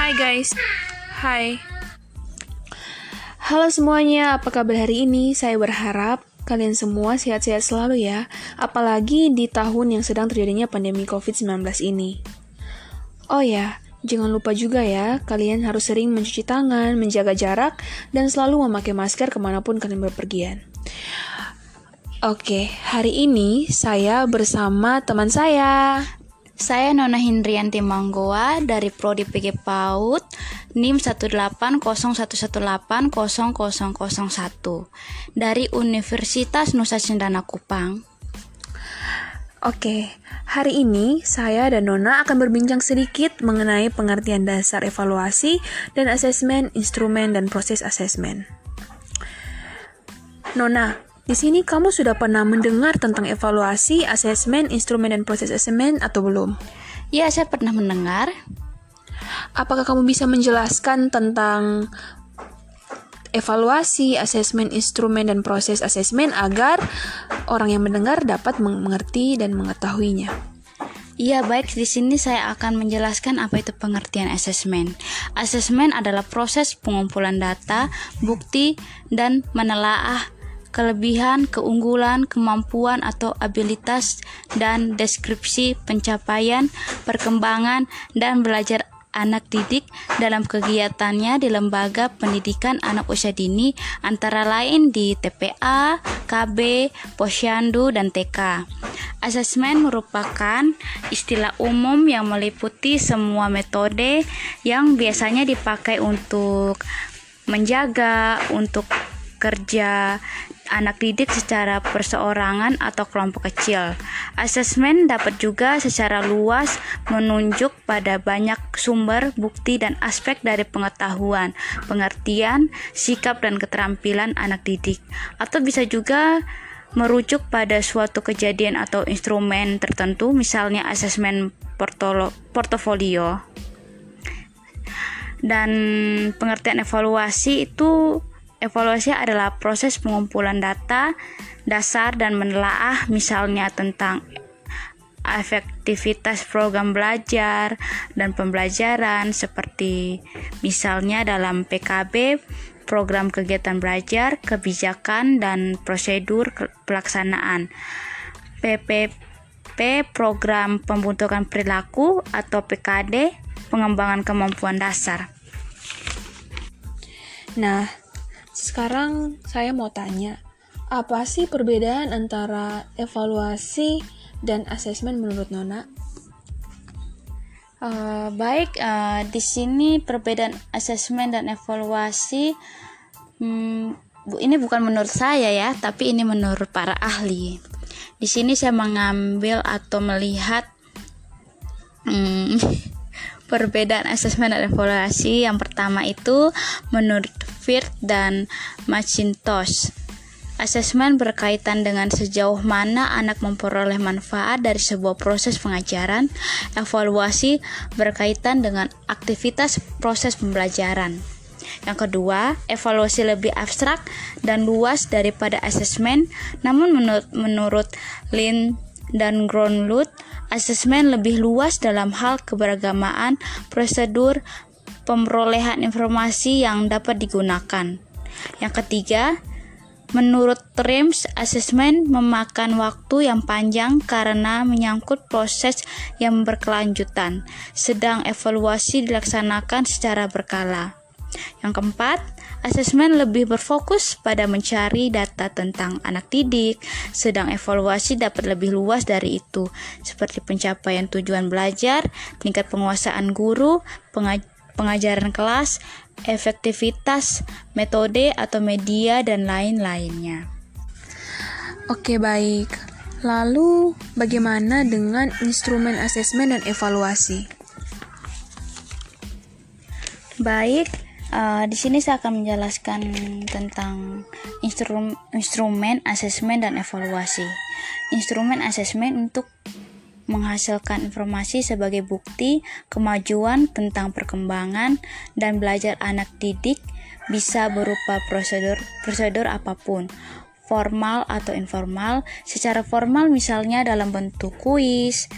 Hai guys. Hai. Halo semuanya, apa kabar hari ini? Saya berharap kalian semua sehat-sehat selalu ya. Apalagi di tahun yang sedang terjadinya pandemi COVID-19 ini. Oh ya, jangan lupa juga ya, kalian harus sering mencuci tangan, menjaga jarak, dan selalu memakai masker kemanapun kalian berpergian. Oke, hari ini saya bersama teman saya. Saya Nona Hindrianti Manggoa dari Prodi PG PAUD NIM 18011800001 dari Universitas Nusa Cendana Kupang. Oke, hari ini saya dan Nona akan berbincang sedikit mengenai pengertian dasar evaluasi dan asesmen, instrumen, dan proses asesmen. Nona, di sini kamu sudah pernah mendengar tentang evaluasi, asesmen, instrumen, dan proses asesmen atau belum? Ya, saya pernah mendengar. Apakah kamu bisa menjelaskan tentang evaluasi, asesmen, instrumen, dan proses asesmen agar orang yang mendengar dapat mengerti dan mengetahuinya? Iya, baik. Di sini saya akan menjelaskan apa itu pengertian asesmen. Asesmen adalah proses pengumpulan data, bukti, dan menelaah kelebihan, keunggulan, kemampuan atau abilitas, dan deskripsi pencapaian, perkembangan, dan belajar anak didik dalam kegiatannya di lembaga pendidikan anak usia dini antara lain di TPA, KB, Posyandu, dan TK. Asesmen merupakan istilah umum yang meliputi semua metode yang biasanya dipakai untuk menjaga, untuk kerja anak didik secara perseorangan atau kelompok kecil. Asesmen dapat juga secara luas menunjuk pada banyak sumber, bukti, dan aspek dari pengetahuan, pengertian, sikap, dan keterampilan anak didik. Atau bisa juga merujuk pada suatu kejadian atau instrumen tertentu, misalnya asesmen portofolio. Dan pengertian evaluasi adalah proses pengumpulan data dasar dan menelaah misalnya tentang efektivitas program belajar dan pembelajaran seperti misalnya dalam PKB, program kegiatan belajar, kebijakan dan prosedur pelaksanaan. PPP, program pembentukan perilaku, atau PKD, pengembangan kemampuan dasar. Nah, sekarang saya mau tanya, apa sih perbedaan antara evaluasi dan asesmen menurut Nona? Di sini perbedaan asesmen dan evaluasi, ini bukan menurut saya ya, tapi ini menurut para ahli. Di sini saya mengambil atau melihat perbedaan asesmen dan evaluasi. Yang pertama itu menurut Firth dan Mackintosh. Asesmen berkaitan dengan sejauh mana anak memperoleh manfaat dari sebuah proses pengajaran. Evaluasi berkaitan dengan aktivitas proses pembelajaran. Yang kedua, evaluasi lebih abstrak dan luas daripada asesmen. Namun menurut Lin dan Groenlund, asesmen lebih luas dalam hal keberagamaan prosedur pemerolehan informasi yang dapat digunakan. Yang ketiga, menurut Trims, asesmen memakan waktu yang panjang karena menyangkut proses yang berkelanjutan, sedang evaluasi dilaksanakan secara berkala. Yang keempat, asesmen lebih berfokus pada mencari data tentang anak didik, sedang evaluasi dapat lebih luas dari itu, seperti pencapaian tujuan belajar, tingkat penguasaan guru, pengajaran kelas, efektivitas, metode atau media, dan lain-lainnya. Oke, baik. Lalu, bagaimana dengan instrumen asesmen dan evaluasi? Baik, di sini saya akan menjelaskan tentang instrumen asesmen dan evaluasi. Instrumen asesmen untuk menghasilkan informasi sebagai bukti kemajuan tentang perkembangan dan belajar anak didik, bisa berupa prosedur apapun, formal atau informal. Secara formal misalnya dalam bentuk kuis,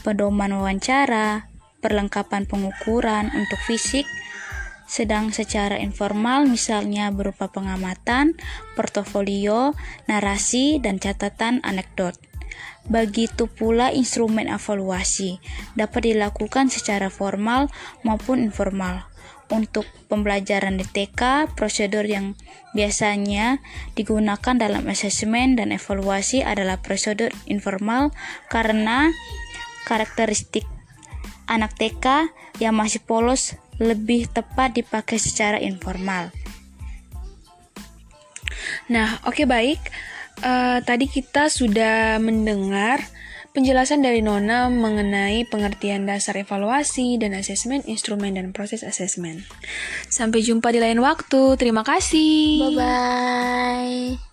pedoman wawancara, perlengkapan pengukuran untuk fisik, sedang secara informal misalnya berupa pengamatan, portofolio, narasi, dan catatan anekdot. Begitu pula instrumen evaluasi dapat dilakukan secara formal maupun informal. Untuk pembelajaran di TK, prosedur yang biasanya digunakan dalam asesmen dan evaluasi adalah prosedur informal karena karakteristik anak TK yang masih polos lebih tepat dipakai secara informal. Nah, oke, baik. Tadi kita sudah mendengar penjelasan dari Nona mengenai pengertian dasar evaluasi dan asesmen, instrumen, dan proses asesmen. Sampai jumpa di lain waktu. Terima kasih. Bye-bye.